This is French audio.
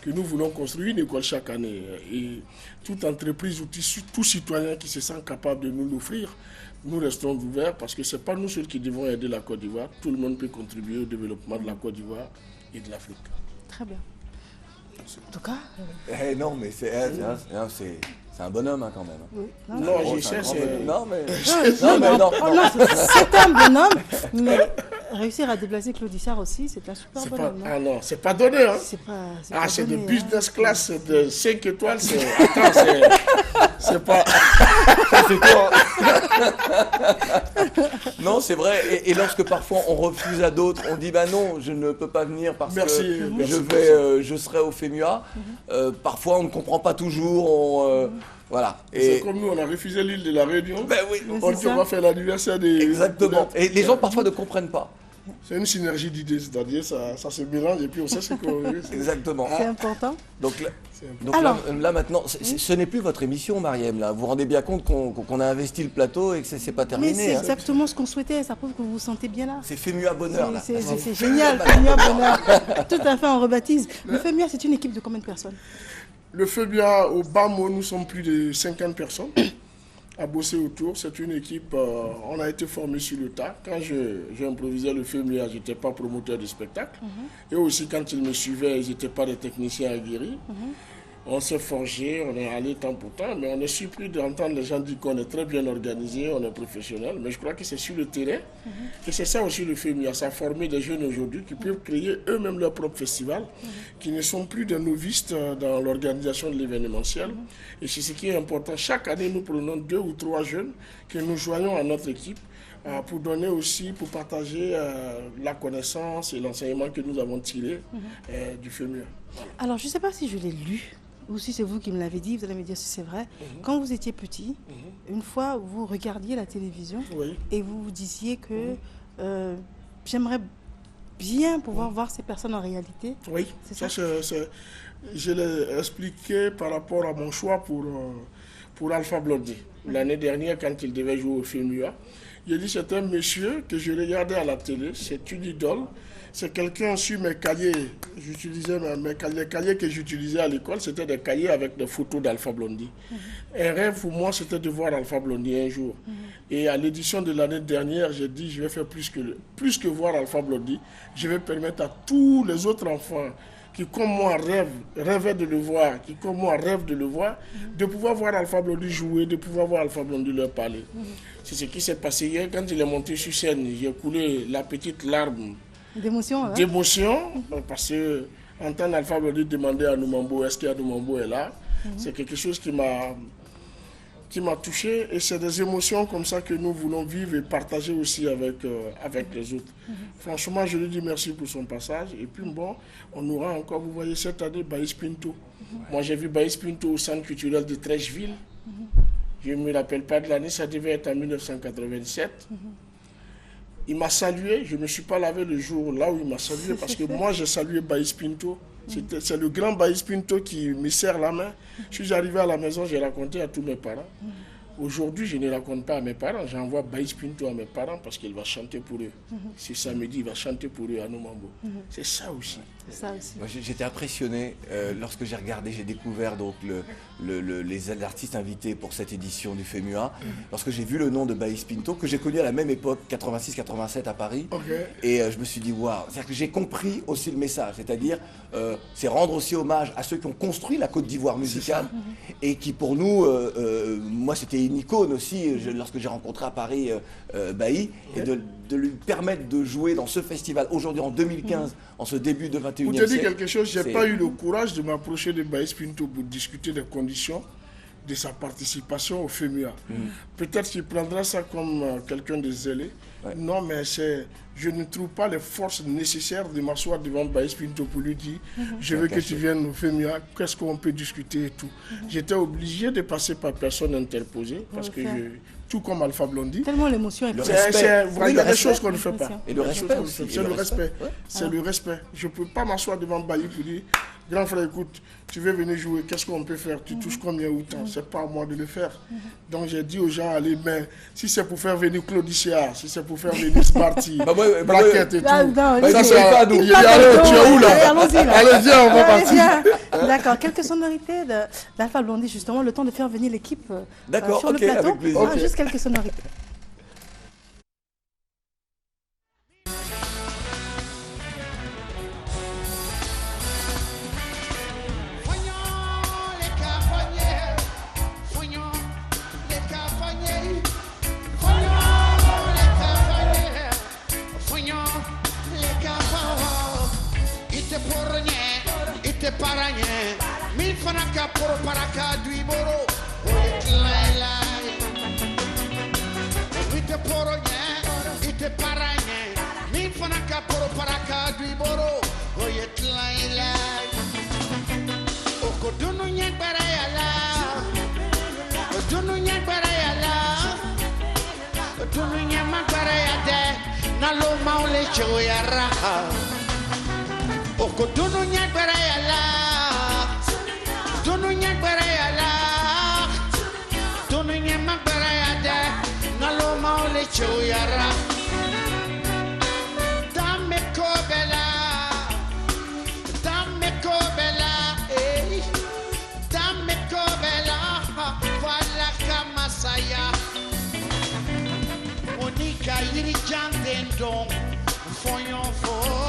que nous voulons construire une école chaque année. Et toute entreprise ou tout citoyen qui se sent capable de nous l'offrir, nous restons ouverts parce que ce n'est pas nous seuls qui devons aider la Côte d'Ivoire. Tout le monde peut contribuer au développement de la Côte d'Ivoire et de l'Afrique. Très bien. En tout cas... non, mais c'est un bonhomme hein, quand même. Oui. Non, je sais, c'est... Non, mais... Non, c'est un bonhomme, mais réussir à déplacer Claude Issard aussi, c'est un super bonhomme. Ah non, c'est pas donné. Hein. C'est de business class de 5 étoiles. Attends, c'est pas... c'est toi. Non, c'est vrai. Et lorsque parfois on refuse à d'autres, on dit bah non, je ne peux pas venir parce que je serai au FEMUA. Parfois on ne comprend pas toujours. Voilà. C'est comme nous, on a refusé l'île de la Réunion. Ben oui. On va faire l'anniversaire des... Exactement. Et les gens parfois ne comprennent pas. C'est une synergie d'idées, c'est-à-dire ça se mélange et puis on sait ce qu'on veut. Exactement. C'est important. Donc là maintenant, ce n'est plus votre émission, Mariem. Là. Vous vous rendez bien compte qu'on a investi le plateau et que c'est pas terminé. Mais c'est exactement ce qu'on souhaitait. Ça prouve que vous vous sentez bien là. C'est FEMUA Bonheur. C'est génial, FEMUA Bonheur. Tout à fait, on rebaptise. Le FEMUA, c'est une équipe de combien de personnes? Le FEMUA, au bas mot, nous sommes plus de 50 personnes à bosser autour. C'est une équipe, on a été formé sur le tas. Quand j'ai improvisé le FEMUA, je n'étais pas promoteur de spectacle. Et aussi, quand ils me suivaient, ils n'étaient pas des techniciens aguerris. On s'est forgé, on est allé temps pour temps, mais on est surpris d'entendre les gens dire qu'on est très bien organisé, on est professionnel. Mais je crois que c'est sur le terrain. Et c'est ça aussi le FEMUA. Ça a formé des jeunes aujourd'hui qui peuvent créer eux-mêmes leur propre festival, qui ne sont plus des novices dans l'organisation de l'événementiel. Et c'est ce qui est important. Chaque année, nous prenons 2 ou 3 jeunes que nous joignons à notre équipe pour donner aussi, pour partager la connaissance et l'enseignement que nous avons tiré du FEMUA. Voilà. Alors, je ne sais pas si je l'ai lu, ou si c'est vous qui me l'avez dit, vous allez me dire si c'est vrai. Quand vous étiez petit, une fois, vous regardiez la télévision et vous vous disiez que j'aimerais bien pouvoir voir ces personnes en réalité. Oui, ça je l'ai expliqué par rapport à mon choix pour Alpha Blondy. L'année dernière, quand il devait jouer au FEMUA, j'ai dit c'est un monsieur que je regardais à la télé, c'est une idole. C'est quelqu'un sur mes cahiers, j'utilisais les cahiers que j'utilisais à l'école, c'était des cahiers avec des photos d'Alpha Blondy. Un rêve pour moi, c'était de voir Alpha Blondy un jour. Et à l'édition de l'année dernière, j'ai dit, je vais faire plus que voir Alpha Blondy. Je vais permettre à tous les autres enfants qui, comme moi, rêvaient de le voir, qui, comme moi, rêvent de le voir, de pouvoir voir Alpha Blondy jouer, de pouvoir voir Alpha Blondy leur parler. C'est ce qui s'est passé hier. Quand il est monté sur scène, j'ai coulé la petite larme d'émotion, parce que entendre Alpha Blondy demander à Noumambo est-ce qu'il y a Noumambo est là, c'est quelque chose qui m'a touché, et c'est des émotions comme ça que nous voulons vivre et partager aussi avec les autres. Franchement, je lui dis merci pour son passage, et puis bon, on aura encore, vous voyez, cette année, Baïs Pinto. Moi, j'ai vu Baïs Pinto au centre culturel de Trècheville. Je ne me rappelle pas de l'année, ça devait être en 1987. Il m'a salué, je ne me suis pas lavé le jour là où il m'a salué, parce que moi j'ai salué Baïs Pinto. C'est le grand Baïs Pinto qui me serre la main. Je suis arrivé à la maison, j'ai raconté à tous mes parents. Aujourd'hui, je ne raconte pas à mes parents, j'envoie Baïs Pinto à mes parents parce qu'il va chanter pour eux. C'est samedi, il va chanter pour eux à Noumambo. C'est ça aussi. Moi, j'étais impressionné lorsque j'ai regardé, j'ai découvert donc les artistes invités pour cette édition du FEMUA. Lorsque j'ai vu le nom de Baïs Pinto, que j'ai connu à la même époque, 86-87 à Paris, et je me suis dit waouh, c'est-à-dire que j'ai compris aussi le message, c'est-à-dire c'est rendre aussi hommage à ceux qui ont construit la Côte d'Ivoire musicale et qui pour nous, moi c'était une icône aussi lorsque j'ai rencontré à Paris Baï, et de lui permettre de jouer dans ce festival aujourd'hui en 2015, en ce début de 21e siècle. Pour te dire quelque chose, je n'ai pas eu le courage de m'approcher de Baïs Pinto pour discuter des conditions de sa participation au FEMUA. Peut-être qu'il prendra ça comme quelqu'un de zélé. Non, mais je ne trouve pas les forces nécessaires de m'asseoir devant Baïs Pinto pour lui dire je veux que tu viennes au FEMUA, qu'est-ce qu'on peut discuter et tout. J'étais obligé de passer par personne interposée parce que tout comme Alpha Blondy. Tellement l'émotion est il y a des choses qu'on ne fait pas. Et le respect aussi. C'est le respect. C'est le respect. Je ne peux pas m'asseoir devant Baïs pour dire grand frère, écoute, tu veux venir jouer, qu'est-ce qu'on peut faire? Tu touches combien ou tant? C'est pas à moi de le faire. Donc j'ai dit aux gens, allez, mais si c'est pour faire venir Claudicia, si c'est pour faire venir Smarty, Braquette et tout, ça c'est à nous. Tu es où là? Allez, viens, on va partir. D'accord, quelques sonorités d'Alpha Blondy, justement, le temps de faire venir l'équipe sur le plateau. Avec plaisir. Juste quelques sonorités. Monica, yiri janden dong, fonyon fo.